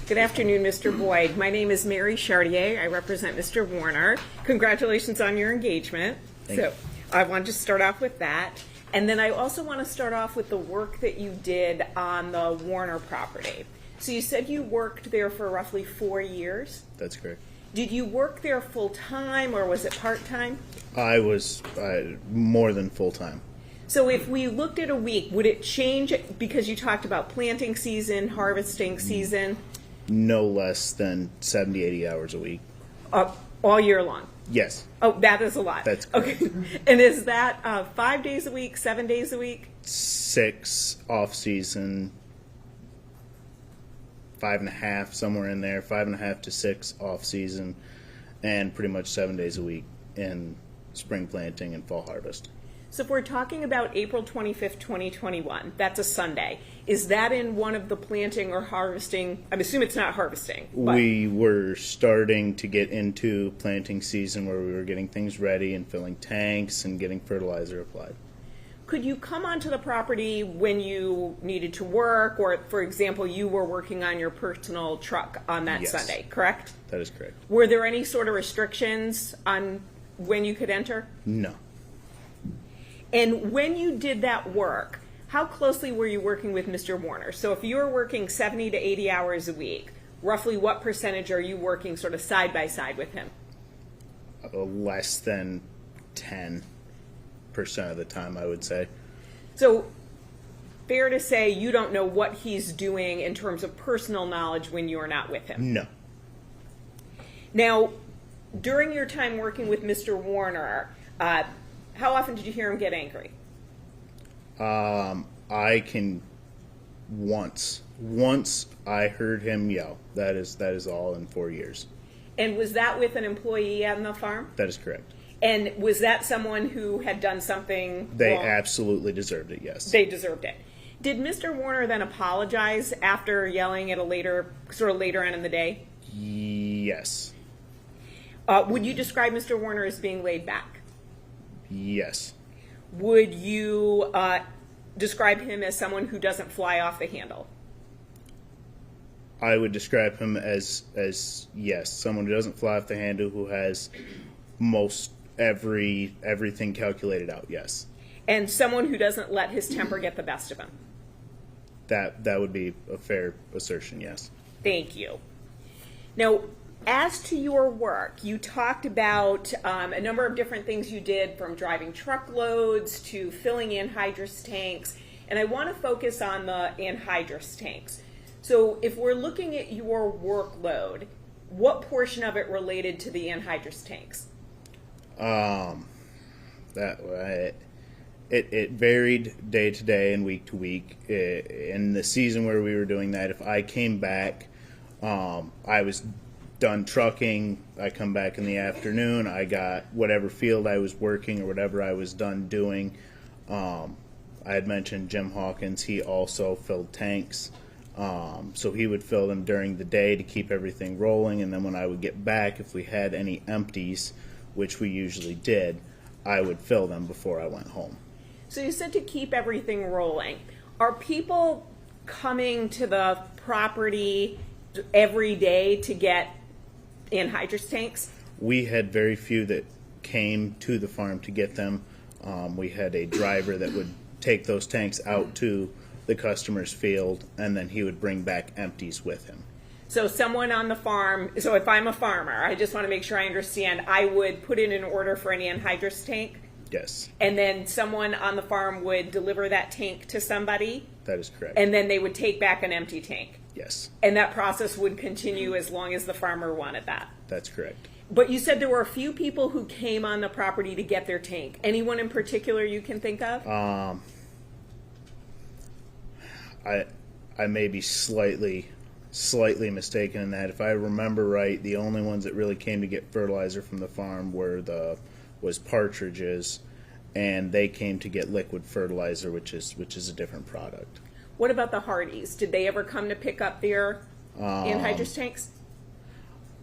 Good afternoon, Mr. Boyd. My name is Mary Chartier. I represent Mr. Warner. Congratulations on your engagement. Thank you. I wanted to start off with that. And then I also want to start off with the work that you did on the Warner property. So you said you worked there for roughly 4 years? That's correct. Did you work there full-time or was it part-time? I was more than full-time. So if we looked at a week, would it change because you talked about planting season, harvesting season? No less than 70, 80 hours a week. All year long? Yes. Oh, that is a lot. That's correct. Okay. And is that 5 days a week, 7 days a week? 6 off-season, 5.5, somewhere in there, 5.5 to 6 off-season, and pretty much 7 days a week in spring planting and fall harvest. So if we're talking about April 25th, 2021, that's a Sunday. Is that in one of the planting or harvesting? I assume it's not harvesting. But We were starting to get into planting season where we were getting things ready and filling tanks and getting fertilizer applied. could you come onto the property when you needed to work, or, for example, you were working on your personal truck on that Yes. Sunday, correct? That is correct. Were there any sort of restrictions on when you could enter? No. And when you did that work, how closely were you working with Mr. Warner? So if you were working 70 to 80 hours a week, roughly what percentage are you working sort of side by side with him? Less than 10% of the time, I would say. So fair to say you don't know what he's doing in terms of personal knowledge when you're not with him? No. Now, during your time working with Mr. Warner, how often did you hear him get angry? I can once I heard him yell. That is all in 4 years. And was that with an employee on the farm? That is correct. And was that someone who had done something They wrong? absolutely deserved it, yes. They deserved it. Did Mr. Warner then apologize after yelling at a later on in the day? Yes. Would you describe Mr. Warner as being laid back? Yes. Would you describe him as someone who doesn't fly off the handle? I would describe him as yes, someone who doesn't fly off the handle, who has most everything calculated out, yes. And someone who doesn't let his temper get the best of him? That would be a fair assertion, yes. Thank you. Now, as to your work, you talked about a number of different things you did, from driving truckloads to filling anhydrous tanks, and I want to focus on the anhydrous tanks. So if we're looking at your workload, what portion of it related to the anhydrous tanks? It varied day to day and week to week. In the season where we were doing that, if I came back, I was done trucking, I come back in the afternoon, I got whatever field I was working or whatever I was done doing. I had mentioned Jim Hawkins, he also filled tanks. So he would fill them during the day to keep everything rolling, and then when I would get back, if we had any empties, which we usually did, I would fill them before I went home. So you said to keep everything rolling. Are people coming to the property every day to get anhydrous tanks? We had very few that came to the farm to get them. We had a driver that would take those tanks out to the customer's field, and then he would bring back empties with him. So someone on the farm, so if I'm a farmer, I just want to make sure I understand, I would put in an order for an anhydrous tank, Yes, and then someone on the farm would deliver that tank to somebody, that is correct. and then they would take back an empty tank. Yes, And that process would continue as long as the farmer wanted that. that's correct. But you said there were a few people who came on the property to get their tank. Anyone in particular you can think of? I may be slightly mistaken in that. If I remember right, the only ones that really came to get fertilizer from the farm was partridges, and they came to get liquid fertilizer, which is a different product. What about the Hardys? Did they ever come to pick up their anhydrous tanks?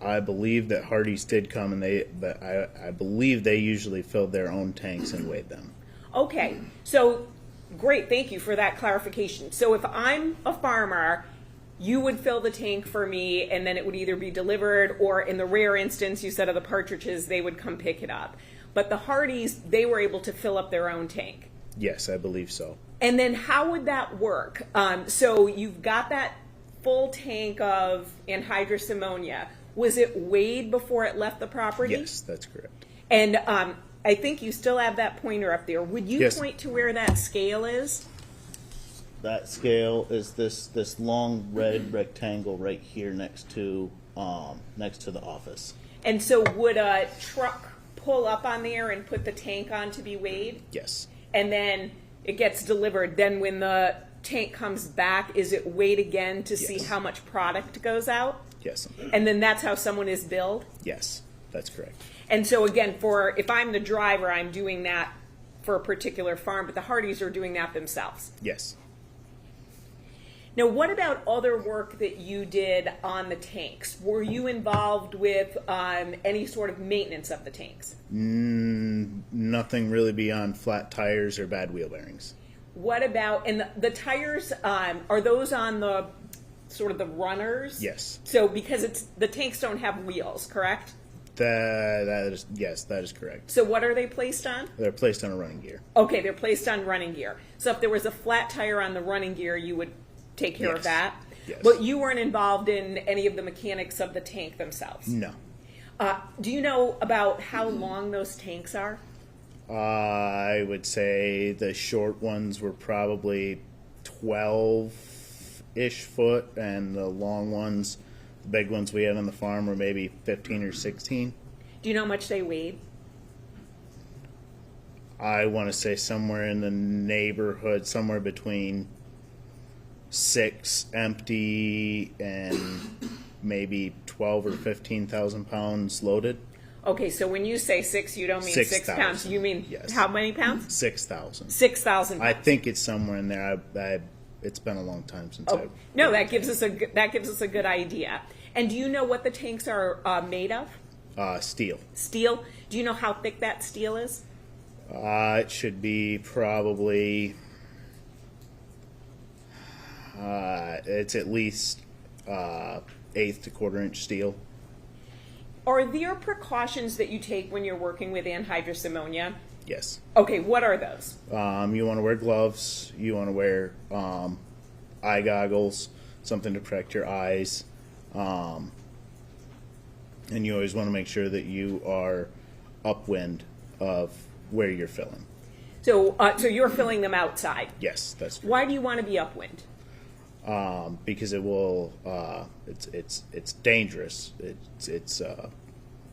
I believe that Hardee's did come, and I believe they usually filled their own tanks and weighed them. Okay, so great, thank you for that clarification. So if I'm a farmer you would fill the tank for me, and then it would either be delivered, or in the rare instance you said of the partridges, they would come pick it up. But the Hardys, they were able to fill up their own tank. Yes, I believe so. And then how would that work? So you've got that full tank of anhydrous ammonia. Was it weighed before it left the property? Yes, that's correct. And I think you still have that pointer up there. Would you Yes. point to where that scale is? That scale is this long red rectangle right here next to the office. And so would a truck pull up on there and put the tank on to be weighed? Yes. And then it gets delivered. Then when the tank comes back, is it weighed again to see Yes. how much product goes out? Yes. And then that's how someone is billed? Yes, that's correct. And so again, if I'm the driver, I'm doing that for a particular farm, but the Hardys are doing that themselves. Yes. Now, what about other work that you did on the tanks? Were you involved with any sort of maintenance of the tanks? Nothing really beyond flat tires or bad wheel bearings. What about, and the tires, are those on the sort of the runners? Yes. So because the tanks don't have wheels, correct? Yes, that is correct. So what are they placed on? They're placed on a running gear. Okay, they're placed on running gear. So if there was a flat tire on the running gear, you would take care of Yes. that? Yes. But you weren't involved in any of the mechanics of the tank themselves? No. Do you know about how long those tanks are? I would say the short ones were probably 12-ish foot, and the long ones, the big ones we had on the farm, were maybe 15 or 16. Do you know how much they weighed? I want to say somewhere in the neighborhood, somewhere between 6 empty and maybe 12 or 15,000 pounds loaded. Okay, so when you say 6, you don't mean 6 6,000, pounds. You mean yes. how many pounds? 6,000. 6,000 I pounds. think it's somewhere in there. It's been a long time since Oh, no, that gives us a good idea. And do you know what the tanks are made of? Steel. Steel. Do you know how thick that steel is? It should be probably. It's at least 1/8 to 1/4 inch steel. Are there precautions that you take when you're working with anhydrous ammonia? Yes. Okay, what are those? You want to wear gloves. You want to wear eye goggles, something to protect your eyes, and you always want to make sure that you are upwind of where you're filling. So you're filling them outside. Yes, that's correct. Why do you want to be upwind? Because it will. It's dangerous. It's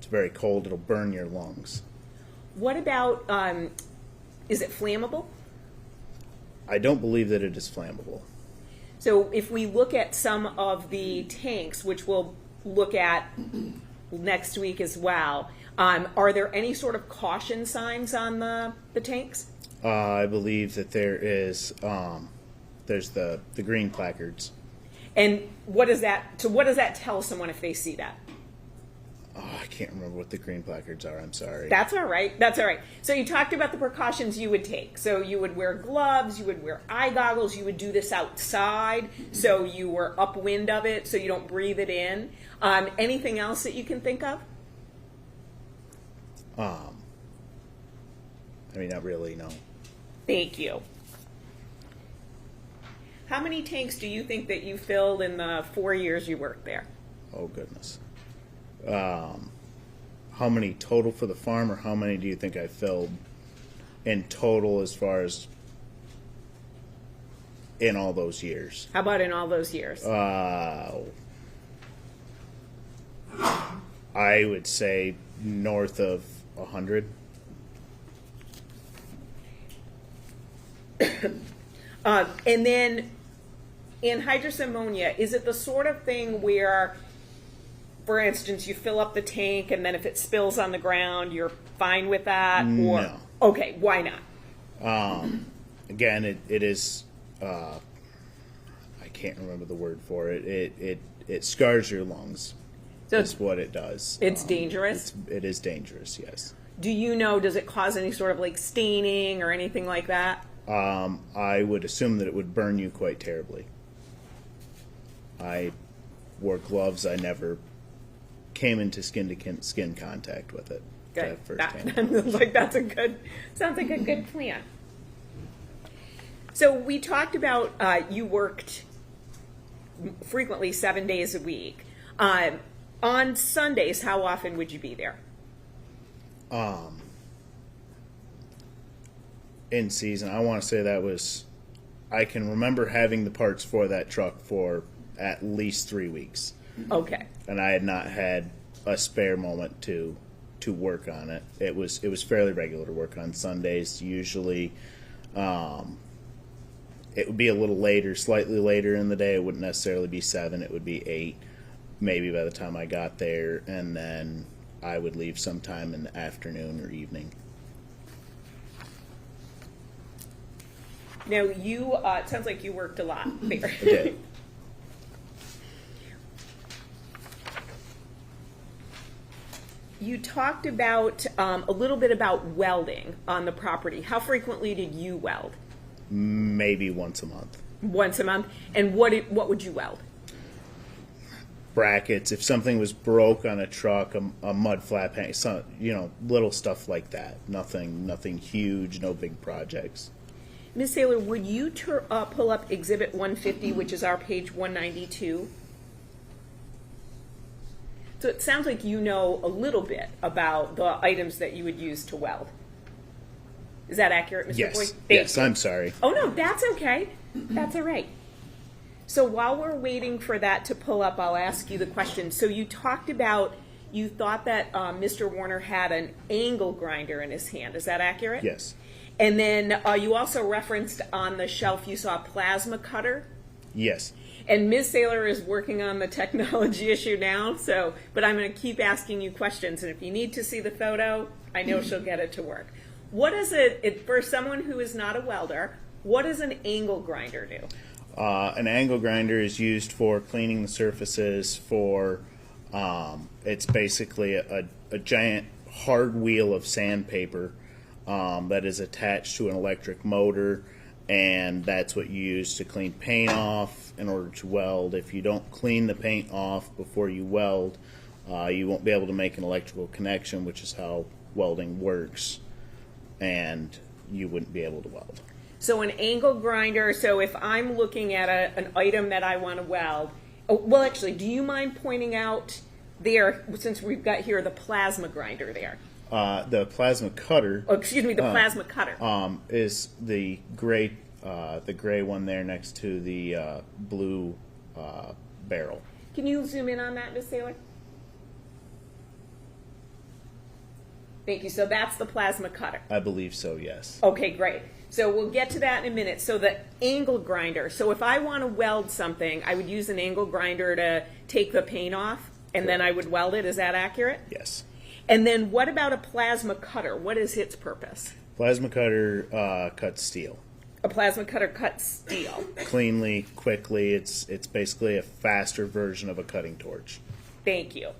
very cold. It'll burn your lungs. What about, is it flammable? I don't believe that it is flammable. So if we look at some of the tanks, which we'll look at next week as well, are there any sort of caution signs on the tanks? I believe that there is. There's the green placards. And what does that tell someone if they see that? Oh, I can't remember what the green placards are. I'm sorry. That's all right. That's all right. So you talked about the precautions you would take. So you would wear gloves, you would wear eye goggles, you would do this outside, so you were upwind of it, so you don't breathe it in. Anything else that you can think of? I mean, not really. No. Thank you. How many tanks do you think that you filled in the 4 years you worked there? Oh goodness. How many total for the farm, or how many do you think I filled in total as far as in all those years? How about in all those years? I would say north of 100. And then anhydrous ammonia, is it the sort of thing where, for instance, you fill up the tank and then if it spills on the ground, you're fine with that? Or, No. okay, why not? Again, it is. I can't remember the word for it. It scars your lungs. So That's what it does. it's dangerous? It is dangerous. Yes. Do you know, does it cause any sort of like staining or anything like that? I would assume that it would burn you quite terribly. I wore gloves. I never came into skin contact with it. Good. Firsthand. Sounds like a good plan. So we talked about you worked frequently 7 days a week. On Sundays, how often would you be there? In season, I want to say that was, I can remember having the parts for that truck for at least 3 weeks. Okay. And I had not had a spare moment to work on it. It was fairly regular to work on Sundays. Usually, it would be a little later, slightly later in the day. It wouldn't necessarily be 7. It would be 8, maybe by the time I got there, and then I would leave sometime in the afternoon or evening. Now you, it sounds like you worked a lot there. I did. You talked about a little bit about welding on the property. How frequently did you weld? Maybe once a month. Once a month. And what would you weld? Brackets. If something was broke on a truck, a mud flap, little stuff like that. Nothing huge. No big projects. Ms. Saylor, would you pull up Exhibit 150, which is our page 192? So it sounds like you know a little bit about the items that you would use to weld. Is that accurate, Mr. Yes. Boyd? Yes, I'm sorry. Oh, no, that's okay. That's all right. So while we're waiting for that to pull up, I'll ask you the question. So you talked about, you thought that Mr. Warner had an angle grinder in his hand. Is that accurate? Yes. And then you also referenced on the shelf you saw a plasma cutter. Yes. And Ms. Saylor is working on the technology issue now, but I'm going to keep asking you questions. And if you need to see the photo, I know she'll get it to work. What is it for someone who is not a welder, what does an angle grinder do? An angle grinder is used for cleaning the surfaces for, it's basically a giant hard wheel of sandpaper that is attached to an electric motor, and that's what you use to clean paint off in order to weld. If you don't clean the paint off before you weld, you won't be able to make an electrical connection, which is how welding works, and you wouldn't be able to weld. So an angle grinder, so if I'm looking at an item that I want to weld, well, actually, do you mind pointing out there, since we've got here the plasma grinder there? The plasma cutter. Oh, excuse me, the plasma cutter. Is the gray one there next to the blue barrel. Can you zoom in on that, Ms. Saylor? Thank you. So that's the plasma cutter. I believe so, yes. Okay, great. So we'll get to that in a minute. So the angle grinder. So if I want to weld something, I would use an angle grinder to take the paint off, and then I would weld it. Is that accurate? Yes. And then what about a plasma cutter? What is its purpose? Plasma cutter cuts steel. A plasma cutter cuts steel. Cleanly, quickly. It's basically a faster version of a cutting torch. Thank you.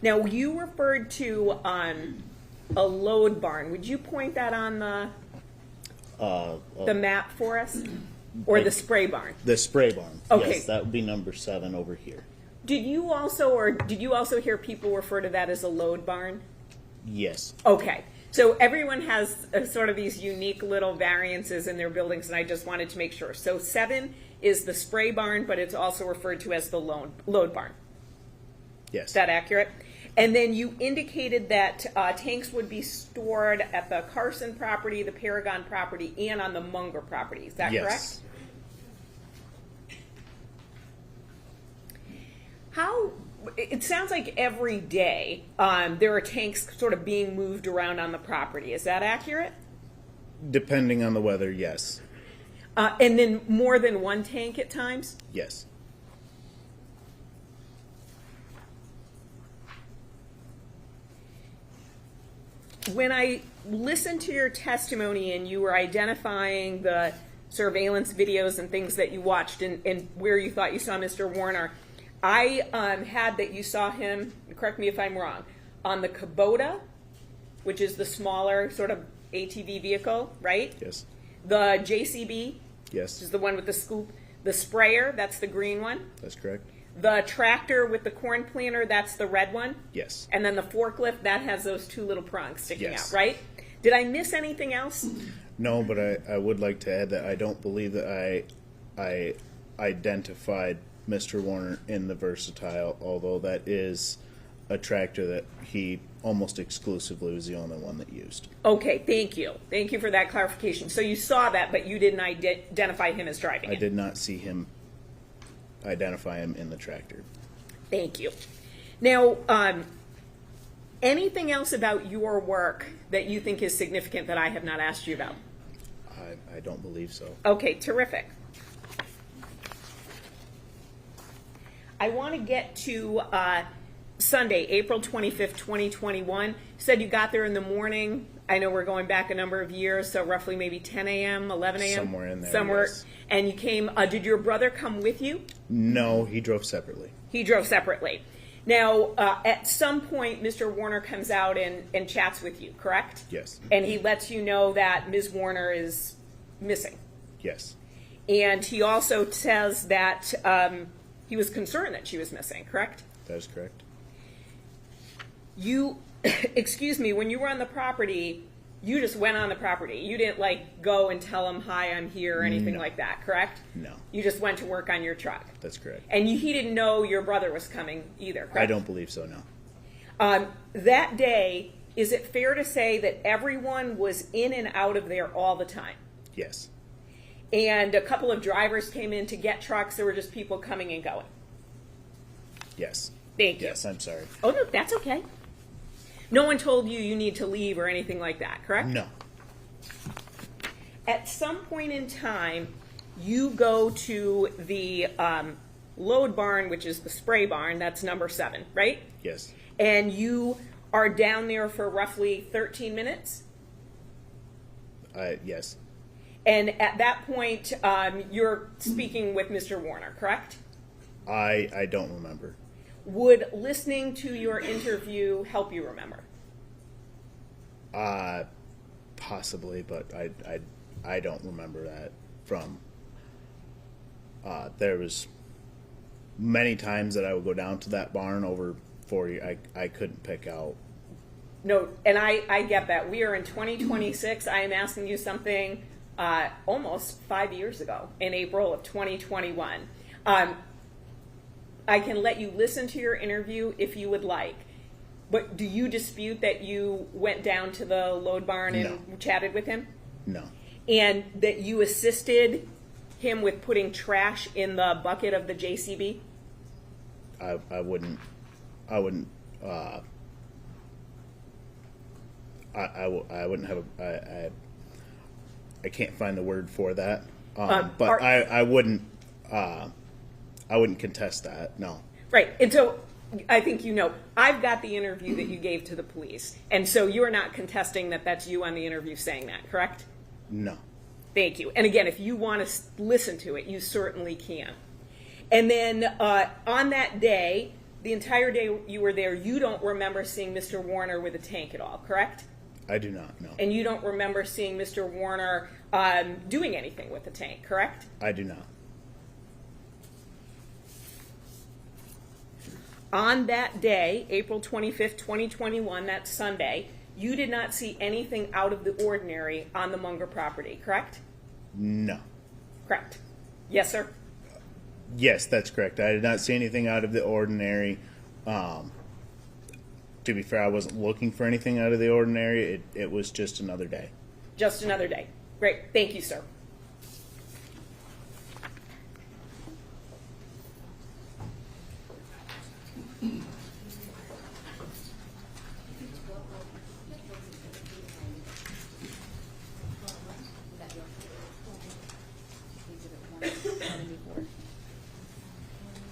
Now, you referred to a load barn. Would you point that on the map for us? Or the spray barn? The spray barn. Okay. Yes, that would be number 7 over here. Did you also hear people refer to that as a load barn? Yes. Okay. So everyone has sort of these unique little variances in their buildings, and I just wanted to make sure. So 7 is the spray barn, but it's also referred to as the load barn. Yes. Is that accurate? And then you indicated that tanks would be stored at the Carson property, the Paragon property, and on the Munger property. Is that correct? Yes. It sounds like every day there are tanks sort of being moved around on the property. Is that accurate? Depending on the weather, yes. And then more than one tank at times? Yes. When I listened to your testimony and you were identifying the surveillance videos and things that you watched and where you thought you saw Mr. Warner, I had that you saw him, correct me if I'm wrong, on the Kubota, which is the smaller sort of ATV vehicle, right? Yes. The JCB, which Yes. is the one with the scoop. The sprayer, that's the green one. That's correct. The tractor with the corn planter, that's the red one. Yes. And then the forklift, that has those two little prongs sticking Yes. out, right? Did I miss anything else? No, but I would like to add that I don't believe that I identified Mr. Warner in the Versatile, although that is a tractor that he almost exclusively was the only one that used. Okay, thank you. Thank you for that clarification. So you saw that, but you didn't identify him as driving I it. did not see him identify him in the tractor. Thank you. Now, anything else about your work that you think is significant that I have not asked you about? I don't believe so. Okay, terrific. I want to get to Sunday, April 25th, 2021. You said you got there in the morning. I know we're going back a number of years, so roughly maybe 10 a.m., 11 a.m.? Somewhere in there, Somewhere. yes. And you came, did your brother come with you? No, he drove separately. He drove separately. Now, at some point, Mr. Warner comes out and chats with you, correct? Yes. And he lets you know that Ms. Warner is missing. Yes. And he also says that he was concerned that she was missing, correct? That is correct. You, excuse me, when you were on the property, you just went on the property. You didn't like go and tell him, hi, I'm here or anything No. like that, correct? No. You just went to work on your truck. That's correct. And he didn't know your brother was coming either, correct? I don't believe so, no. That day, is it fair to say that everyone was in and out of there all the time? Yes. And a couple of drivers came in to get trucks. There were just people coming and going. Yes. Thank you. Yes, I'm sorry. Oh, no, that's okay. No one told you you need to leave or anything like that, correct? No. At some point in time, you go to the load barn, which is the spray barn. That's number 7, right? Yes. And you are down there for roughly 13 minutes? Yes. And at that point, you're speaking with Mr. Warner, correct? I don't remember. Would listening to your interview help you remember? Possibly, but I don't remember that from. There was many times that I would go down to that barn over 40. I couldn't pick out. No, and I get that. We are in 2026. I am asking you something almost 5 years ago in April of 2021. I can let you listen to your interview if you would like, but do you dispute that you went down to the load barn and chatted with him? No. And that you assisted him with putting trash in the bucket of the JCB? I wouldn't. I wouldn't have a. I can't find the word for that. But I wouldn't. I wouldn't contest that. No. Right. And so I think you know, I've got the interview that you gave to the police. And so you're not contesting that that's you on the interview saying that, correct? No. Thank you. And again, if you want to listen to it, you certainly can. And then on that day, the entire day you were there, you don't remember seeing Mr. Warner with a tank at all, correct? I do not. No. And you don't remember seeing Mr. Warner doing anything with the tank, correct? I do not. On that day, April 25th, 2021, that Sunday, you did not see anything out of the ordinary on the Munger property, correct? No. Correct. Yes, sir? Yes, that's correct. I did not see anything out of the ordinary. To be fair, I wasn't looking for anything out of the ordinary. It was just another day. Just another day. Great. Thank you, sir.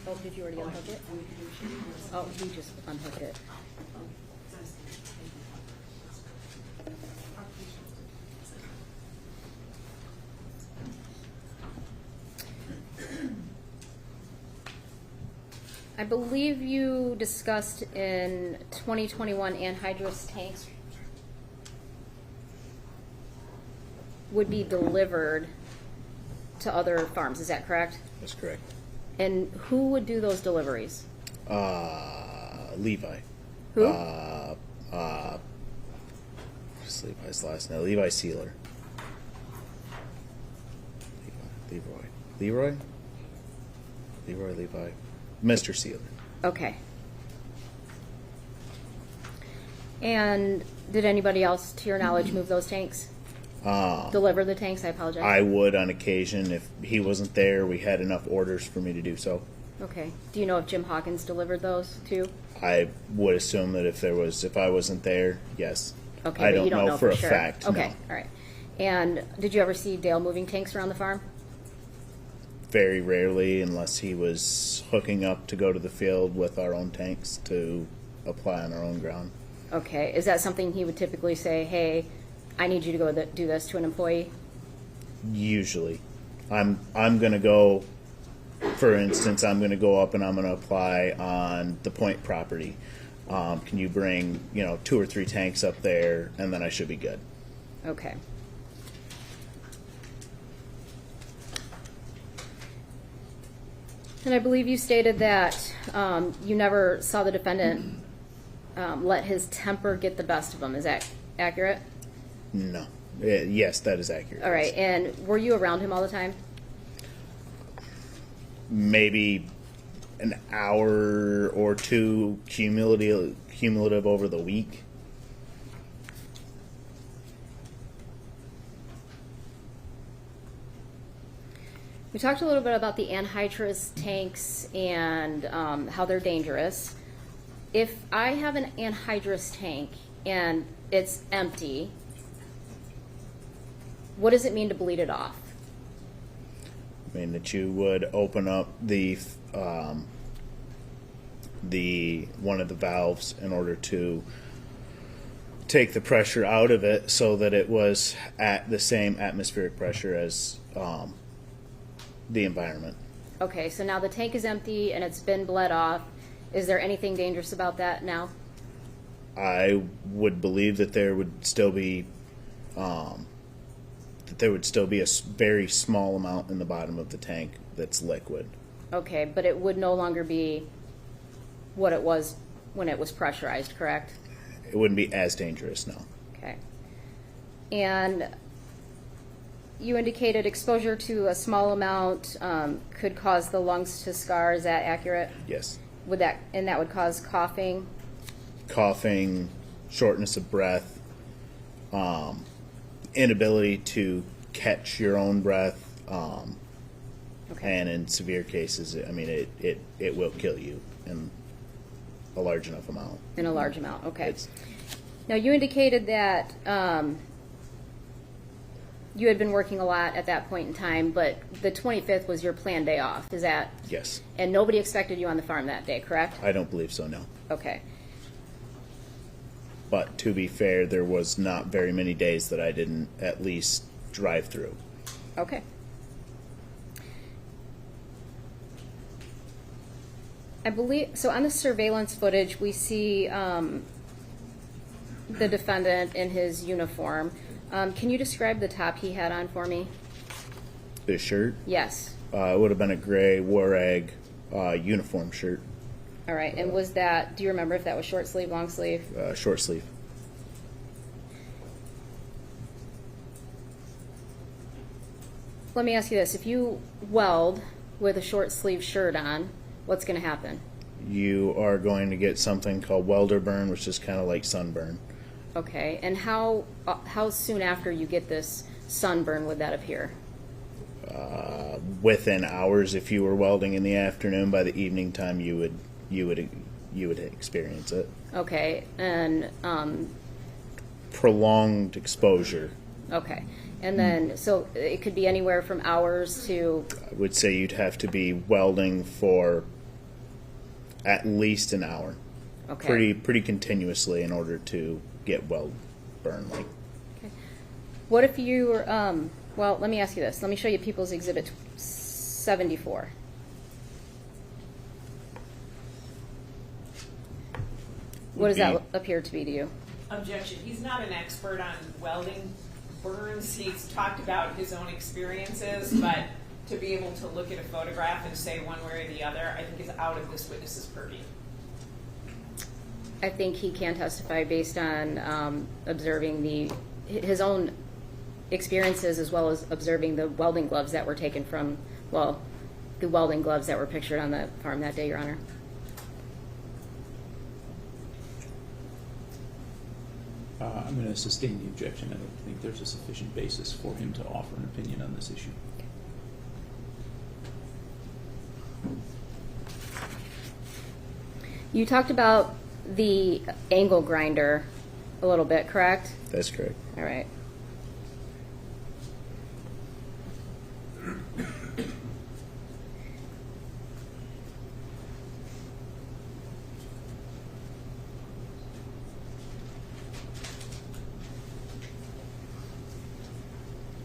Oh, did you already unhook it? Oh, he just unhooked it. I believe you discussed in 2021 anhydrous tanks. would be delivered to other farms. Is that correct? That's correct. And who would do those deliveries? Levi. Who? What's Levi's last name? Levi Sealer. Leroy. Levi. Mr. Sealer. Okay. And did anybody else, to your knowledge, move those tanks? Deliver the tanks? I apologize. I would on occasion. If he wasn't there, we had enough orders for me to do so. Okay. Do you know if Jim Hawkins delivered those too? I would assume that if I wasn't there, yes. Okay, I but don't you don't know for a sure. fact. Okay, no. all right. And did you ever see Dale moving tanks around the farm? Very rarely, unless he was hooking up to go to the field with our own tanks to apply on our own ground. Okay. Is that something he would typically say, hey, I need you to go do this to an employee? Usually, I'm going to go. For instance, I'm going to go up and I'm going to apply on the Point property. Can you bring 2 or 3 tanks up there, and then I should be good. Okay. And I believe you stated that you never saw the defendant let his temper get the best of him. Is that accurate? No. Yes, that is accurate. All right. And were you around him all the time? Maybe an hour or two cumulative over the week. We talked a little bit about the anhydrous tanks and how they're dangerous. If I have an anhydrous tank and it's empty, what does it mean to bleed it off? I mean that you would open up the one of the valves in order to take the pressure out of it so that it was at the same atmospheric pressure as the environment. Okay, so now the tank is empty and it's been bled off. Is there anything dangerous about that now? I would believe that there would still be a very small amount in the bottom of the tank that's liquid. Okay, but it would no longer be what it was when it was pressurized, correct? It wouldn't be as dangerous, no. Okay. And you indicated exposure to a small amount could cause the lungs to scar. Is that accurate? Yes. That would cause coughing? Coughing, shortness of breath, inability to catch your own breath, Okay. and in severe cases, I mean, it will kill you in a large enough amount. In a large amount, okay. It's, Now, you indicated that you had been working a lot at that point in time, but the 25th was your planned day off. Is that? yes. And nobody expected you on the farm that day, correct? I don't believe so, no. Okay. But to be fair, there was not very many days that I didn't at least drive through. Okay. I believe, so on the surveillance footage, we see the defendant in his uniform. Can you describe the top he had on for me? This shirt, Yes. it would have been a gray war egg uniform shirt, All right. And was that, do you remember if that was short sleeve, long sleeve? short sleeve. Let me ask you this. If you weld with a short sleeve shirt on, what's going to happen? You are going to get something called welder burn, which is kind of like sunburn. Okay. And how soon after you get this sunburn would that appear? Within hours, if you were welding in the afternoon, by the evening time, you would experience it. Okay. And Prolonged exposure. okay. And then, so it could be anywhere from hours to, I would say you'd have to be welding for at least an hour, okay. pretty continuously, in order to get weld burn. Like, What if you were, well, let me ask you this. Let me show you People's Exhibit 74. What does that appear to be to you? Objection. He's not an expert on welding. burns. He's talked about his own experiences, but to be able to look at a photograph and say one way or the other, I think is out of this witness's purview. I think he can testify based on observing his own experiences as well as observing the welding gloves that were taken from, well, the welding gloves that were pictured on the farm that day, Your Honor. I'm going to sustain the objection. I don't think there's a sufficient basis for him to offer an opinion on this issue. You talked about the angle grinder a little bit, correct? That's correct. All right.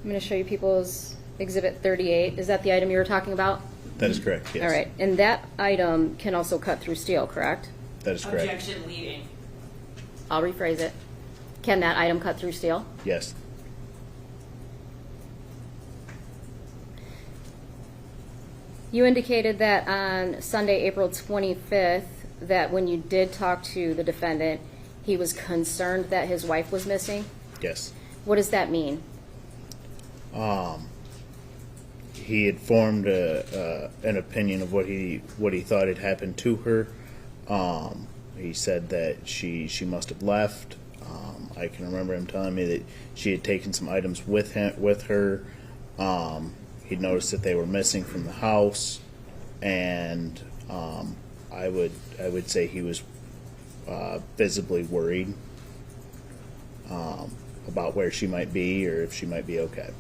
I'm going to show you people's Exhibit 38. Is that the item you were talking about? That is correct, yes. All right. And that item can also cut through steel, correct? That is correct. Objection leading. I'll rephrase it. Can that item cut through steel? Yes. You indicated that on Sunday, April 25th, that when you did talk to the defendant, he was concerned that his wife was missing. Yes. What does that mean? He had formed an opinion of what he thought had happened to her. He said that she must have left. I can remember him telling me that she had taken some items with her. He'd noticed that they were missing from the house, and I would say he was visibly worried about where she might be or if she might be okay.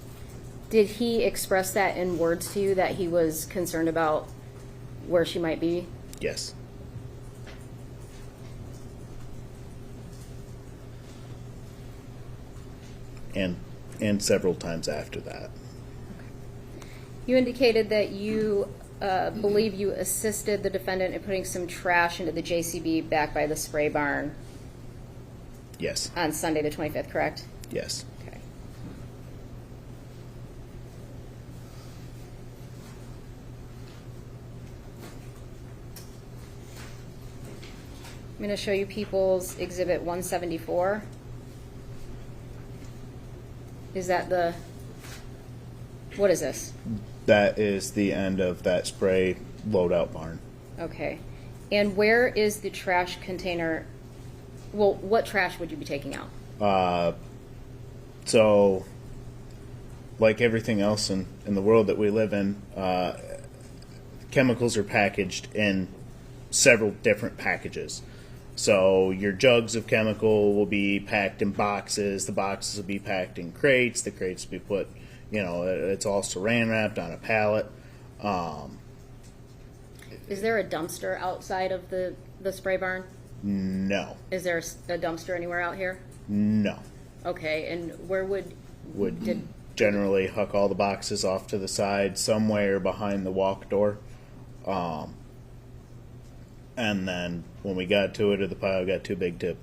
Did he express that in words to you, that he was concerned about where she might be? Yes. And several times after that. You indicated that you believe you assisted the defendant in putting some trash into the JCB back by the spray barn Yes. on Sunday the 25th, correct? Yes. Okay. I'm going to show you People's Exhibit 174. Is that the, what is this? That is the end of that spray loadout barn. Okay. And where is the trash container? Well, what trash would you be taking out? So, like everything else in the world that we live in, chemicals are packaged in several different packages. So your jugs of chemical will be packed in boxes. The boxes will be packed in crates. The crates will be put, it's all saran wrapped on a pallet. Is there a dumpster outside of the spray barn? No. Is there a dumpster anywhere out here? No. Okay, and where would Generally huck all the boxes off to the side somewhere behind the walk door. And then when we got to it, or the pile got too big to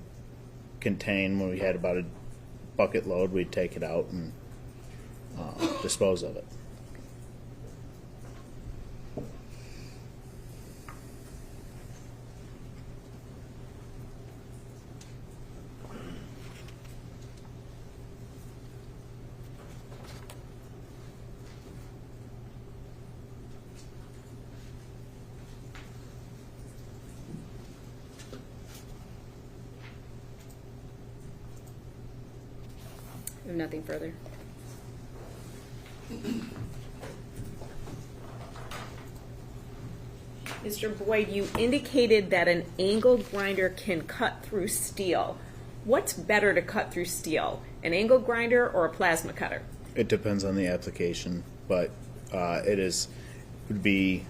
contain, when we had about a bucket load, we'd take it out and dispose of it. I have nothing further. Mr. Boyd, you indicated that an angle grinder can cut through steel. What's better to cut through steel, an angle grinder or a plasma cutter? It depends on the application, but would be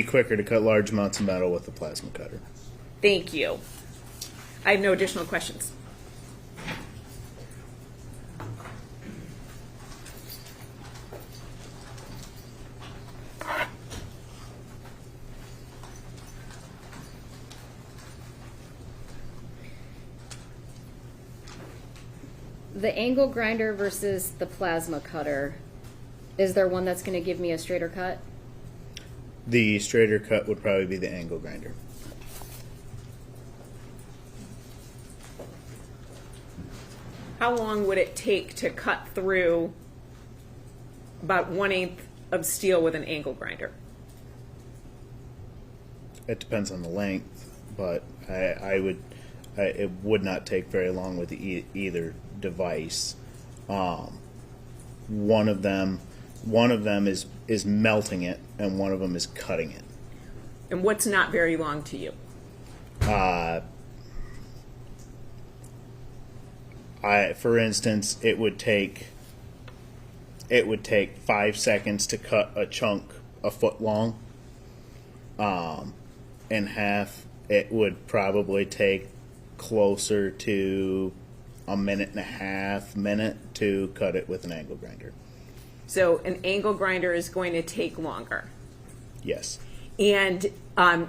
quicker to cut large amounts of metal with a plasma cutter. Thank you. I have no additional questions. the angle grinder versus the plasma cutter, is there one that's going to give me a straighter cut? The straighter cut would probably be the angle grinder. How long would it take to cut through about 1/8 of steel with an angle grinder? It depends on the length, but it would not take very long with either device. One of them is melting it, and one of them is cutting it. And what's not very long to you? For instance, it would take 5 seconds to cut a chunk a foot long. In half, it would probably take closer to a minute and a half to cut it with an angle grinder. So an angle grinder is going to take longer. Yes, And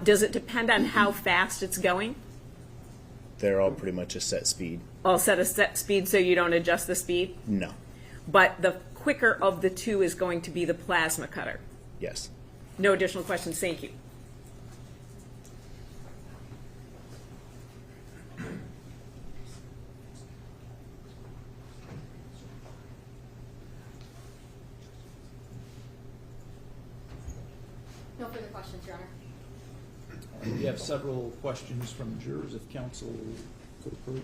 does it depend on how fast it's going? they're all pretty much a set speed. I'll set a set speed so you don't adjust the speed. No, But the quicker of the two is going to be the plasma cutter. yes. No additional questions. Thank you. No further questions, Your Honor. We have several questions from jurors if counsel could approach.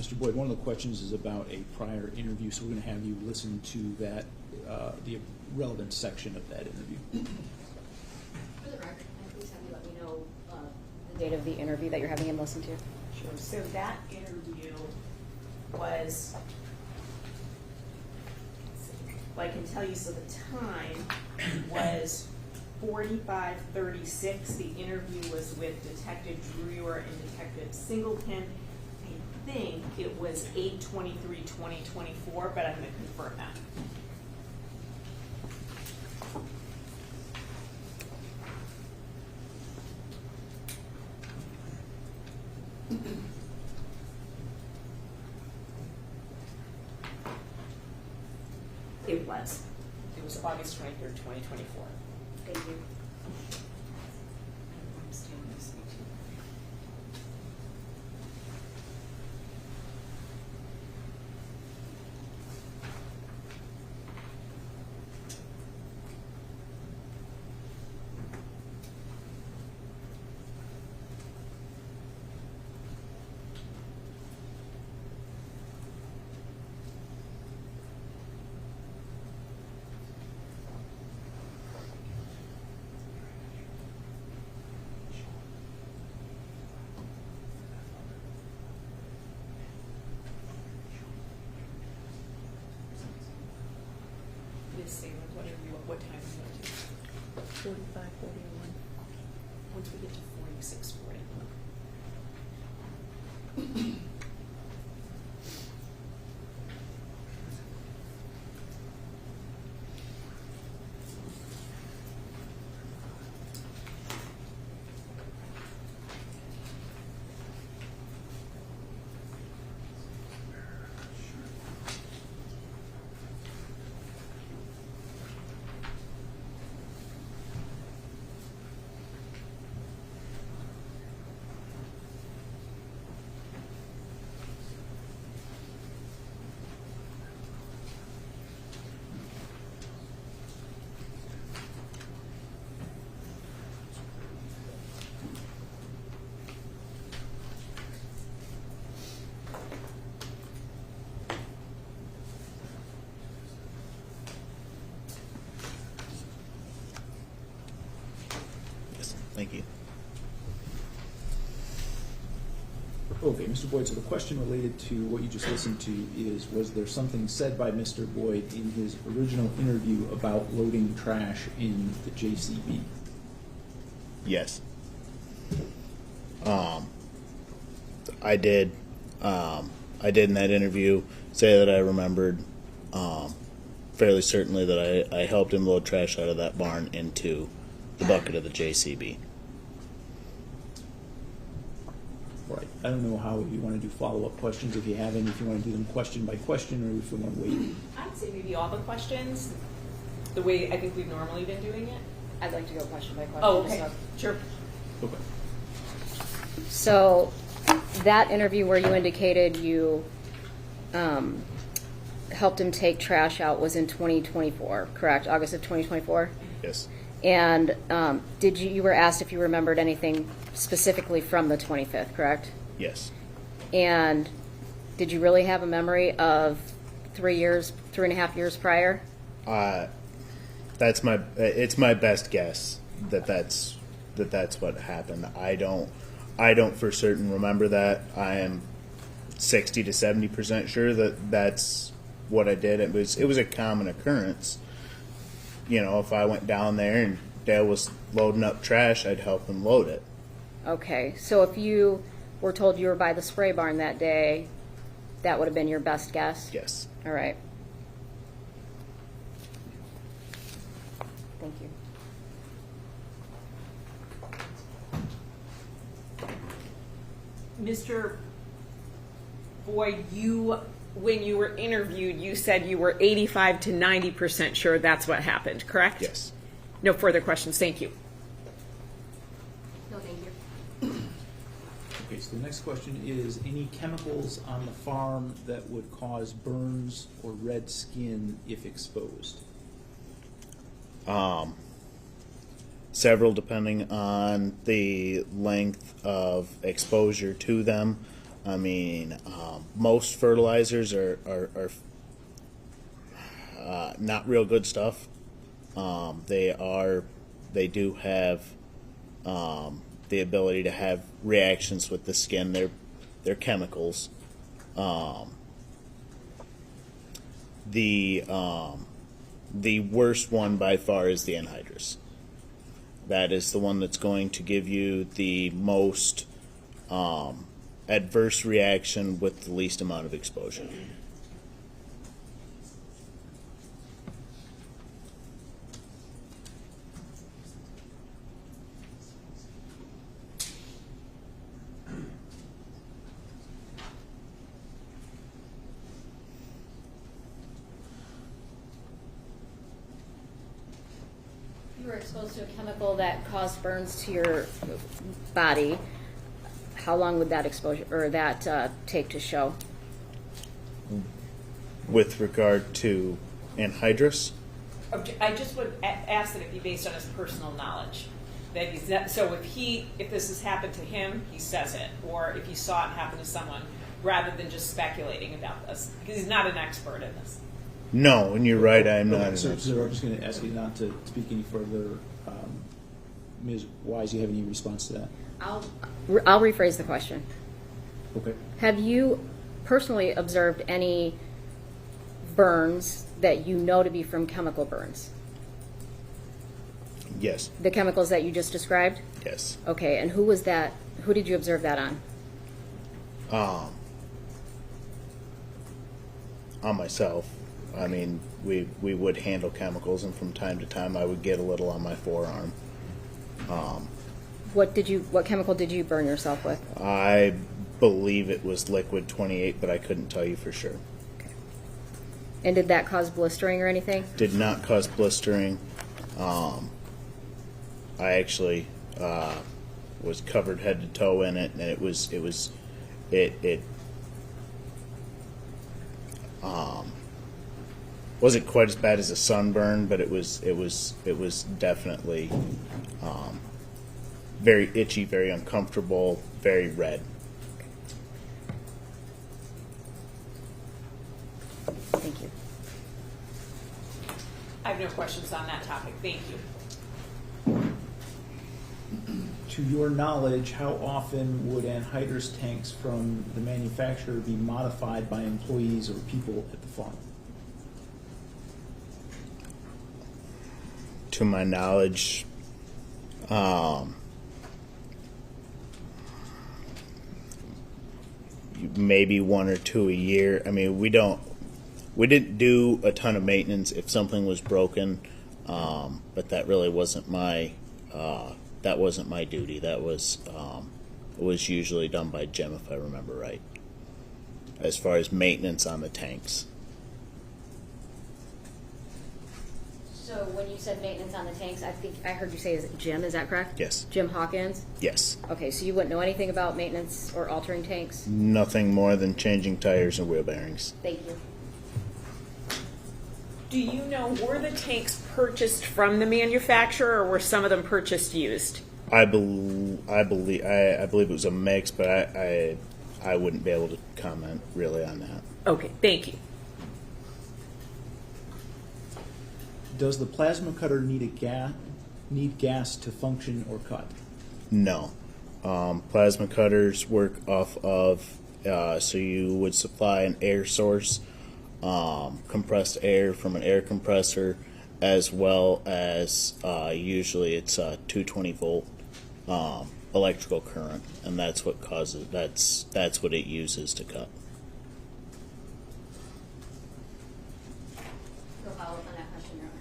Mr. Boyd, one of the questions is about a prior interview, so we're going to have you listen to that, the relevant section of that interview. For the record, can I please have you let me know the date of the interview that you're having him listen to? Sure. So that interview was, well, I can tell you, so the time was 45:36. The interview was with Detective Drewer and Detective Singleton. I think it was 8/23/2024, but I'm going to confirm that. It was. It was August 23rd, 2024. Thank you. Miss Salem, what time is it? 45, 41. Once we get to 46:40. Yes, thank you. Okay, Mr. Boyd, so the question related to what you just listened to is, was there something said by Mr. Boyd in his original interview about loading trash in the JCB? Yes. I did in that interview say that I remembered fairly certainly that I helped him load trash out of that barn into the bucket of the JCB. Right. I don't know how you want to do follow-up questions, if you have any, if you want to do them question by question, or if you want to wait. I'd say maybe all the questions, the way I think we've normally been doing it. I'd like to go question by question. Oh, okay. So- Sure. Okay. So, that interview where you indicated you helped him take trash out was in 2024, correct? August of 2024? Yes. And you were asked if you remembered anything specifically from the 25th, correct? Yes. And did you really have a memory of 3.5 years prior? It's my best guess that's what happened. I don't for certain remember that. I am 60 to 70% sure that that's what I did. It was a common occurrence. You know, if I went down there and Dale was loading up trash, I'd help him load it. Okay, so if you were told you were by the spray barn that day, that would have been your best guess? Yes. All right. Thank you. Mr. Boyd, when you were interviewed, you said you were 85 to 90% sure that's what happened, correct? Yes. No further questions. Thank you. No, thank you. Okay, so the next question is, any chemicals on the farm that would cause burns or red skin if exposed? Several, depending on the length of exposure to them. I mean, most fertilizers are not real good stuff. They do have the ability to have reactions with the skin. They're chemicals. The worst one by far is the anhydrous. That is the one that's going to give you the most adverse reaction with the least amount of exposure. You were exposed to a chemical that caused burns to your body. How long would that exposure or that take to show? With regard to anhydrous, I just would ask that it be based on his personal knowledge. That he's not, so if this has happened to him, he says it, or if he saw it happen to someone, rather than just speculating about this, because he's not an expert in this. no, and you're right. I'm Okay, not. so I'm just going to ask you not to speak any further. Ms. Wise, you have any response to that? I'll rephrase the question. Okay. Have you personally observed any burns that you know to be from chemical burns? Yes, The chemicals that you just described? yes. Okay, and who was that? Who did you observe that on? On myself. I mean, we would handle chemicals, and from time to time, I would get a little on my forearm. What chemical did you burn yourself with? I believe it was liquid 28, but I couldn't tell you for sure. And did that cause blistering or anything? Did not cause blistering. I actually was covered head to toe in it, and it wasn't quite as bad as a sunburn, but it was definitely very itchy, very uncomfortable, very red. Thank you. I have no questions on that topic. Thank you. To your knowledge, how often would anhydrous tanks from the manufacturer be modified by employees or people at the farm? To my knowledge, maybe one or two a year. I mean, we didn't do a ton of maintenance if something was broken, but that really wasn't my duty. That was usually done by Jim, if I remember right, as far as maintenance on the tanks. So when you said maintenance on the tanks, I think I heard you say is it Jim, is that correct? Yes. Jim Hawkins? Yes. Okay, so you wouldn't know anything about maintenance or altering tanks? Nothing more than changing tires and wheel bearings. Thank you. Do you know, were the tanks purchased from the manufacturer, or were some of them purchased used? I believe it was a mix, but I wouldn't be able to comment really on that. Okay, thank you. Does the plasma cutter need gas to function or cut? No. Plasma cutters work off of, so you would supply an air source, compressed air from an air compressor, as well as usually it's a 220 volt electrical current, and that's what causes, that's what it uses to cut. No follow-up on that question, Your Honor.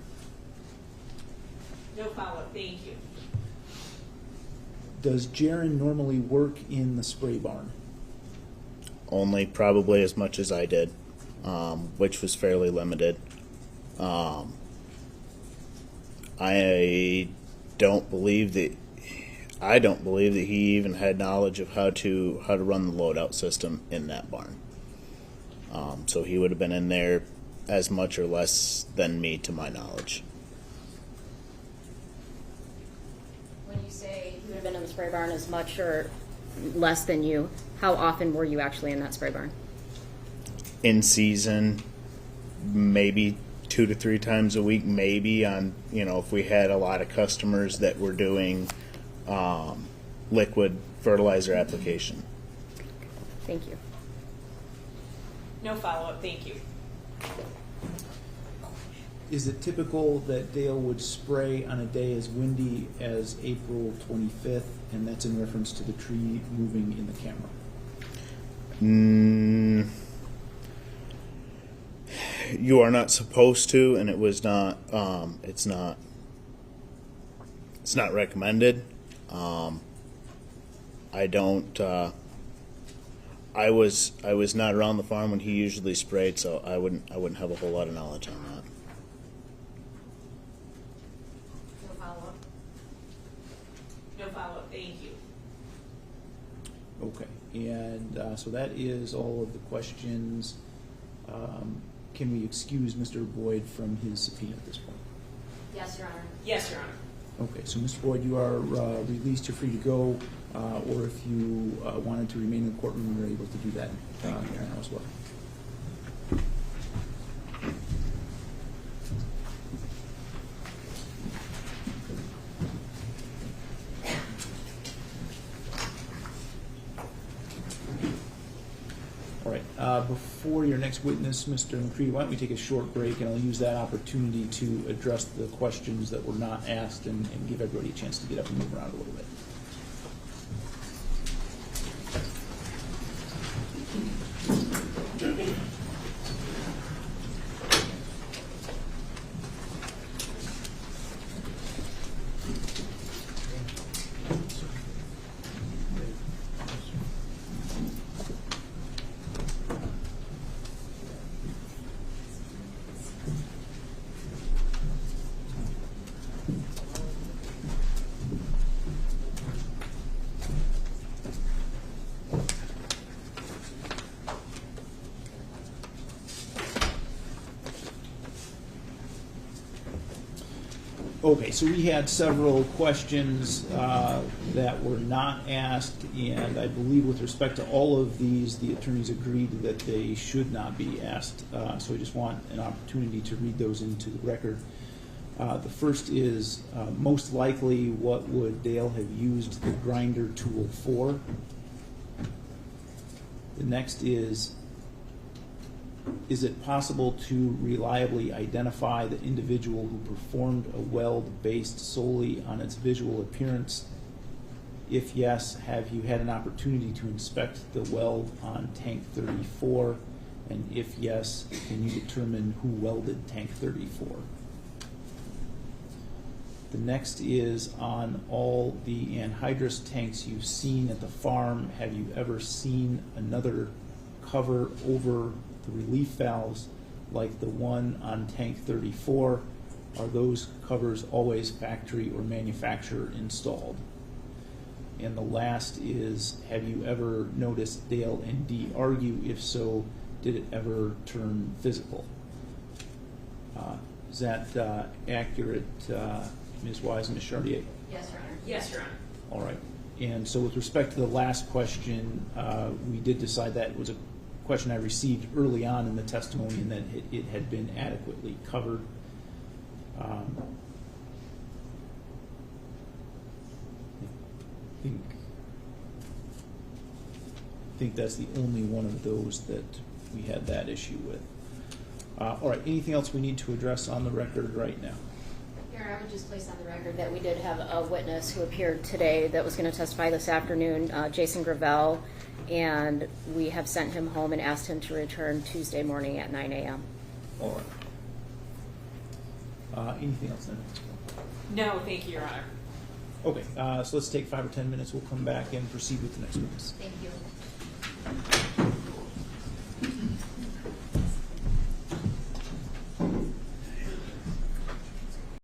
No follow-up, thank you. Does Jaron normally work in the spray barn? Only probably as much as I did, which was fairly limited. I don't believe that he even had knowledge of how to run the loadout system in that barn. So he would have been in there as much or less than me, to my knowledge. When you say he would have been in the spray barn as much or less than you, how often were you actually in that spray barn? In season, maybe 2 to 3 times a week, maybe on, if we had a lot of customers that were doing liquid fertilizer application. Thank you. No follow-up, thank you. Is it typical that Dale would spray on a day as windy as April 25th, and that's in reference to the tree moving in the camera? You are not supposed to, and it was not. It's not recommended. I don't. I was not around the farm when he usually sprayed, so I wouldn't have a whole lot of knowledge on that. No follow-up. No follow-up, thank you. Okay, and so that is all of the questions. Can we excuse Mr. Boyd from his subpoena at this point? Yes, Your Honor. Yes, Your Honor. Okay, so Mr. Boyd, you are released. You're free to go, or if you wanted to remain in the courtroom, you're able to do that now as well. All right, before your next witness, Mr. McCready, why don't we take a short break, and I'll use that opportunity to address the questions that were not asked and give everybody a chance to get up and move around a little bit. Okay, so we had several questions that were not asked, and I believe with respect to all of these, the attorneys agreed that they should not be asked. So I just want an opportunity to read those into the record. The first is, most likely, what would Dale have used the grinder tool for? The next is it possible to reliably identify the individual who performed a weld based solely on its visual appearance? If yes, have you had an opportunity to inspect the weld on tank 34? And if yes, can you determine who welded tank 34? The next is, on all the anhydrous tanks you've seen at the farm, have you ever seen another cover over the relief valves like the one on tank 34? Are those covers always factory or manufacturer installed? And the last is, have you ever noticed Dale and Dee argue? If so, did it ever turn physical? Is that accurate, Ms. Wise and Ms. Chartier? Yes, Your Honor. Yes, Your Honor. All right. And so with respect to the last question, we did decide that was a question I received early on in the testimony, and that it had been adequately covered. I think that's the only one of those that we had that issue with. All right, anything else we need to address on the record right now? Your Honor, I would just place on the record that we did have a witness who appeared today that was going to testify this afternoon, Jason Gravel, and we have sent him home and asked him to return Tuesday morning at 9 a.m. All right. Anything else then? No, thank you, Your Honor. Okay, so let's take 5 or 10 minutes. We'll come back and proceed with the next witness. Thank you.